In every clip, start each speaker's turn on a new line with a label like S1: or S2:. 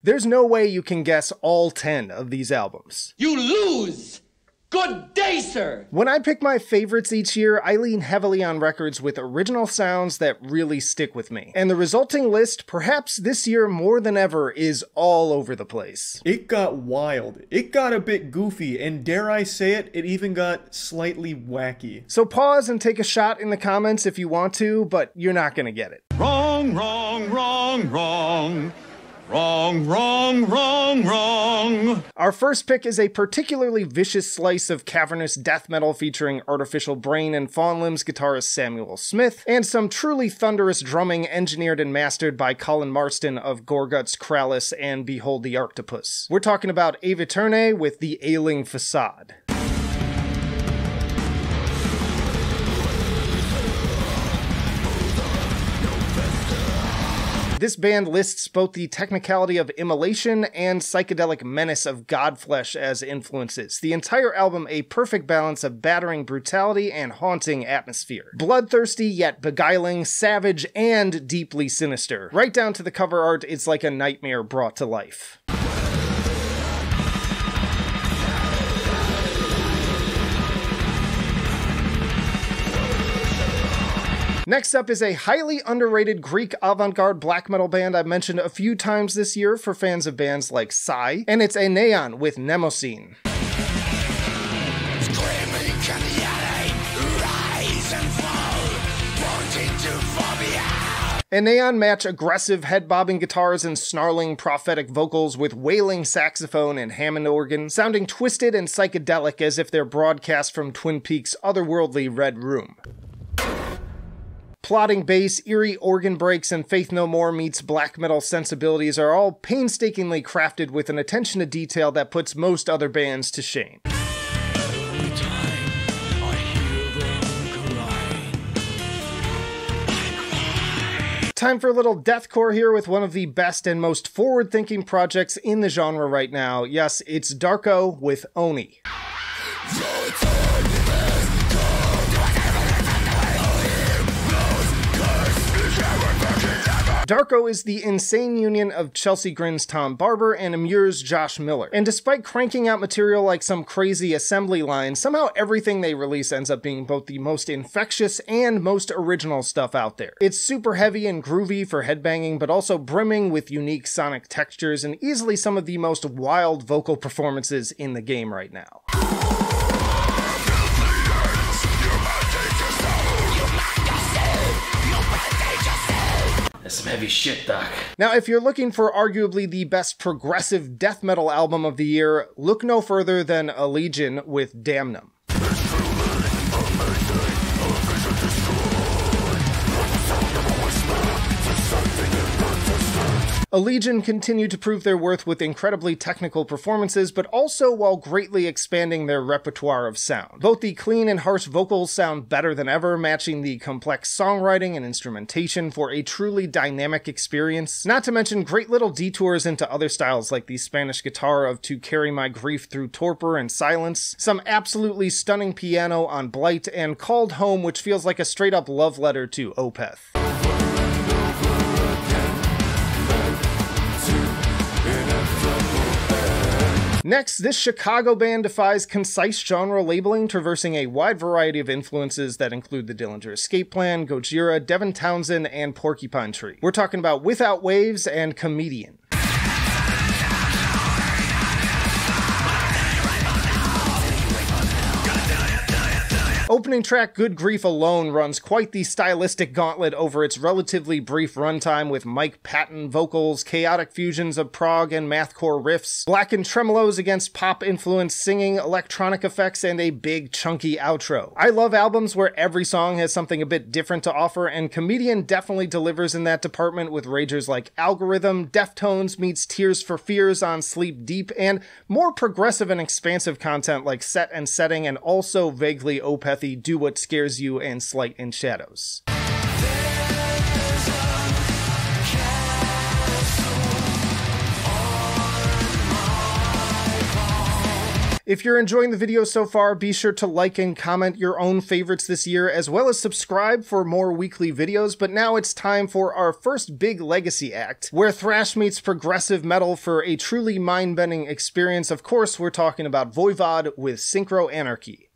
S1: There's no way you can guess all 10 of these albums.
S2: You lose! Good day, sir!
S1: When I pick my favorites each year, I lean heavily on records with original sounds that really stick with me. And the resulting list, perhaps this year more than ever, is all over the place.
S3: It got wild. It got a bit goofy, and dare I say it, it even got slightly wacky.
S1: So pause and take a shot in the comments if you want to, but you're not gonna get it.
S4: Wrong, wrong, wrong, wrong. Wrong, wrong, wrong, wrong.
S1: Our first pick is a particularly vicious slice of cavernous death metal featuring Artificial Brain and Fawn Limbs guitarist Samuel Smith, and some truly thunderous drumming engineered and mastered by Colin Marston of Gorguts, Callous, and Behold the Arctopus. We're talking about Aeviterne with the Ailing Facade. This band lists both the technicality of immolation and psychedelic menace of Godflesh as influences. The entire album a perfect balance of battering brutality and haunting atmosphere. Bloodthirsty yet beguiling, savage, and deeply sinister. Right down to the cover art, it's like a nightmare brought to life. Next up is a highly underrated Greek avant-garde black metal band I've mentioned a few times this year for fans of bands like Psy, and it's Aenaon with Mnemosyne. Aenaon match aggressive head-bobbing guitars and snarling prophetic vocals with wailing saxophone and Hammond organ, sounding twisted and psychedelic as if they're broadcast from Twin Peaks' otherworldly Red Room. Plodding bass, eerie organ breaks, and Faith No More meets black metal sensibilities are all painstakingly crafted with an attention to detail that puts most other bands to shame. Time for a little deathcore here with one of the best and most forward-thinking projects in the genre right now. Yes, it's Darko with Oni. Darko is the insane union of Chelsea Grin's Tom Barber and Amur's Josh Miller. And despite cranking out material like some crazy assembly line, somehow everything they release ends up being both the most infectious and most original stuff out there. It's super heavy and groovy for headbanging, but also brimming with unique sonic textures and easily some of the most wild vocal performances in the game right now.
S5: That's some heavy shit, Doc.
S1: Now, if you're looking for arguably the best progressive death metal album of the year, look no further than Allegaeon with Damnum. Allegaeon continued to prove their worth with incredibly technical performances, but also while greatly expanding their repertoire of sound. Both the clean and harsh vocals sound better than ever, matching the complex songwriting and instrumentation for a truly dynamic experience. Not to mention great little detours into other styles like the Spanish guitar of To Carry My Grief Through Torpor and Silence, some absolutely stunning piano on Blight, and Called Home, which feels like a straight-up love letter to Opeth. Next, this Chicago band defies concise genre labeling, traversing a wide variety of influences that include the Dillinger Escape Plan, Gojira, Devin Townsend, and Porcupine Tree. We're talking about Without Waves and Comedian. Opening track Good Grief alone runs quite the stylistic gauntlet over its relatively brief runtime with Mike Patton vocals, chaotic fusions of prog and mathcore riffs, blackened tremolos against pop-influenced singing, electronic effects, and a big chunky outro. I love albums where every song has something a bit different to offer, and Comedian definitely delivers in that department with ragers like Algorithm, Deftones meets Tears for Fears on Sleep Deep, and more progressive and expansive content like Set and Setting, and also vaguely Opeth Do What Scares You and Slight in Shadows. If you're enjoying the video so far, be sure to like and comment your own favorites this year, as well as subscribe for more weekly videos. But now it's time for our first big legacy act, where thrash meets progressive metal for a truly mind-bending experience. Of course, we're talking about Voivod with Synchro Anarchy.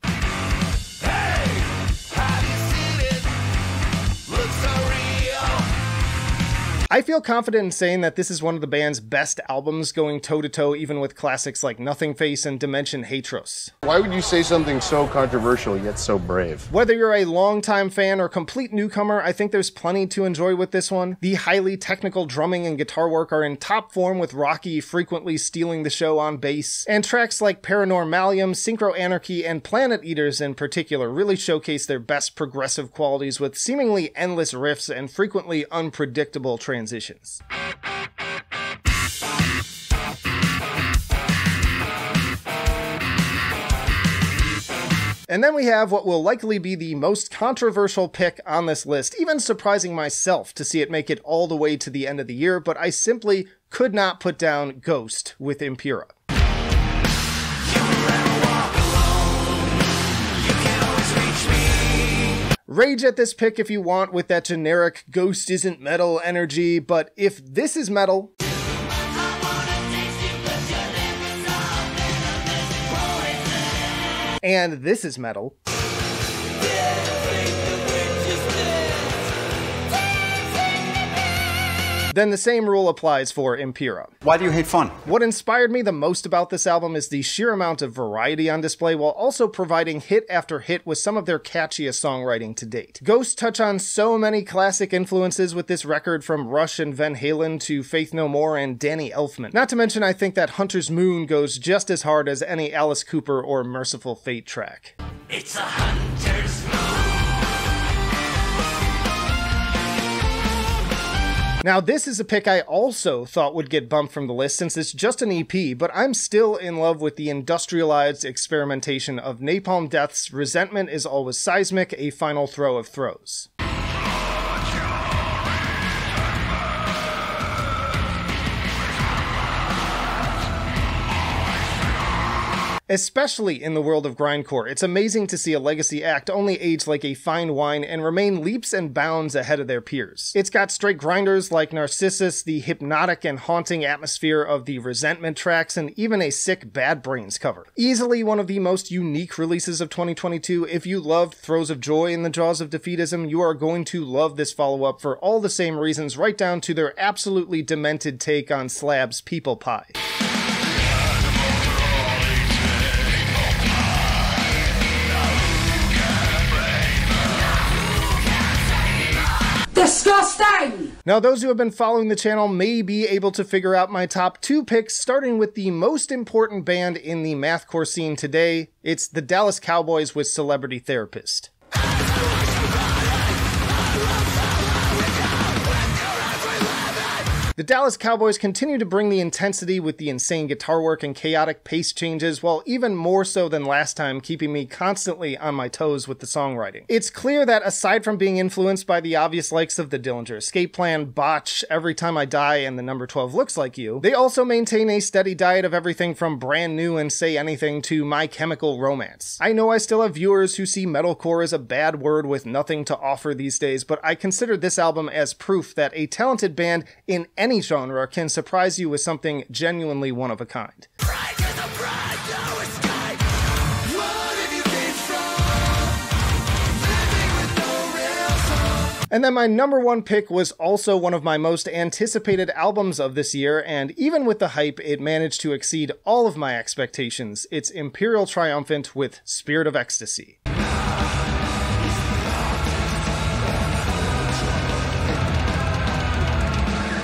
S1: I feel confident in saying that this is one of the band's best albums, going toe-to-toe even with classics like Nothing Face and Dimension Hatros.
S6: Why would you say something so controversial yet so brave?
S1: Whether you're a longtime fan or complete newcomer, I think there's plenty to enjoy with this one. The highly technical drumming and guitar work are in top form, with Rocky frequently stealing the show on bass, and tracks like Paranormalium, Synchro Anarchy, and Planet Eaters in particular really showcase their best progressive qualities with seemingly endless riffs and frequently unpredictable transitions. And then we have what will likely be the most controversial pick on this list, even surprising myself to see it make it all the way to the end of the year, but I simply could not put down Ghost with Impera. Rage at this pick if you want with that generic Ghost isn't metal energy, but if this is metal, and this is metal, then the same rule applies for Impera.
S7: Why do you hate fun?
S1: What inspired me the most about this album is the sheer amount of variety on display, while also providing hit after hit with some of their catchiest songwriting to date. Ghost touch on so many classic influences with this record, from Rush and Van Halen to Faith No More and Danny Elfman. Not to mention, I think that Hunter's Moon goes just as hard as any Alice Cooper or Merciful Fate track.
S5: It's a hunter's moon.
S1: Now, this is a pick I also thought would get bumped from the list since it's just an EP, but I'm still in love with the industrialized experimentation of Napalm Death's Resentment is Always Seismic, a final throw of Throes. Especially in the world of grindcore, it's amazing to see a legacy act only age like a fine wine and remain leaps and bounds ahead of their peers. It's got straight grinders like Narcissus, the hypnotic and haunting atmosphere of the Resentment tracks, and even a sick Bad Brains cover. Easily one of the most unique releases of 2022. If you loved Throes of Joy in the Jaws of Defeatism, you are going to love this follow-up for all the same reasons, right down to their absolutely demented take on Slab's People Pie.
S2: Disgusting!
S1: Now, those who have been following the channel may be able to figure out my top two picks, starting with the most important band in the mathcore scene today. It's the Dallas Cowboys with Celebrity Therapist. The Dallas Cowboys continue to bring the intensity with the insane guitar work and chaotic pace changes, while even more so than last time keeping me constantly on my toes with the songwriting. It's clear that aside from being influenced by the obvious likes of the Dillinger Escape Plan, Botch, Every Time I Die, and the number 12 Looks Like You, they also maintain a steady diet of everything from Brand New and Say Anything to My Chemical Romance. I know I still have viewers who see metalcore as a bad word with nothing to offer these days, but I consider this album as proof that a talented band in any genre can surprise you with something genuinely one of a kind. And then my number one pick was also one of my most anticipated albums of this year, and even with the hype, it managed to exceed all of my expectations. It's Imperial Triumphant with Spirit of Ecstasy.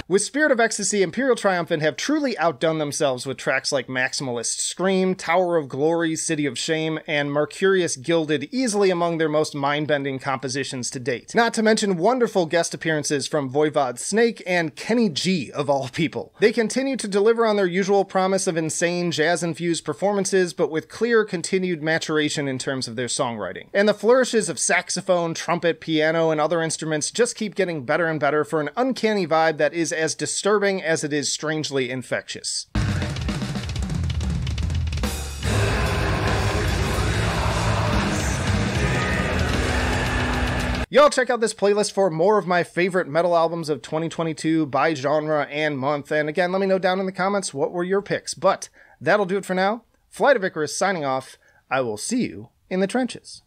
S1: With Spirit of Ecstasy, Imperial Triumphant have truly outdone themselves with tracks like Maximalist Scream, Tower of Glory, City of Shame, and Mercurius Gilded easily among their most mind-bending compositions to date. Not to mention wonderful guest appearances from Voivod Snake and Kenny G, of all people. They continue to deliver on their usual promise of insane jazz-infused performances, but with clear continued maturation in terms of their songwriting. And the flourishes of saxophone, trumpet, piano, and other instruments just keep getting better and better for an uncanny vibe that is as disturbing as it is strangely infectious. Y'all check out this playlist for more of my favorite metal albums of 2022 by genre and month. And again, let me know down in the comments what were your picks. But that'll do it for now. Flight of Icarus signing off. I will see you in the trenches.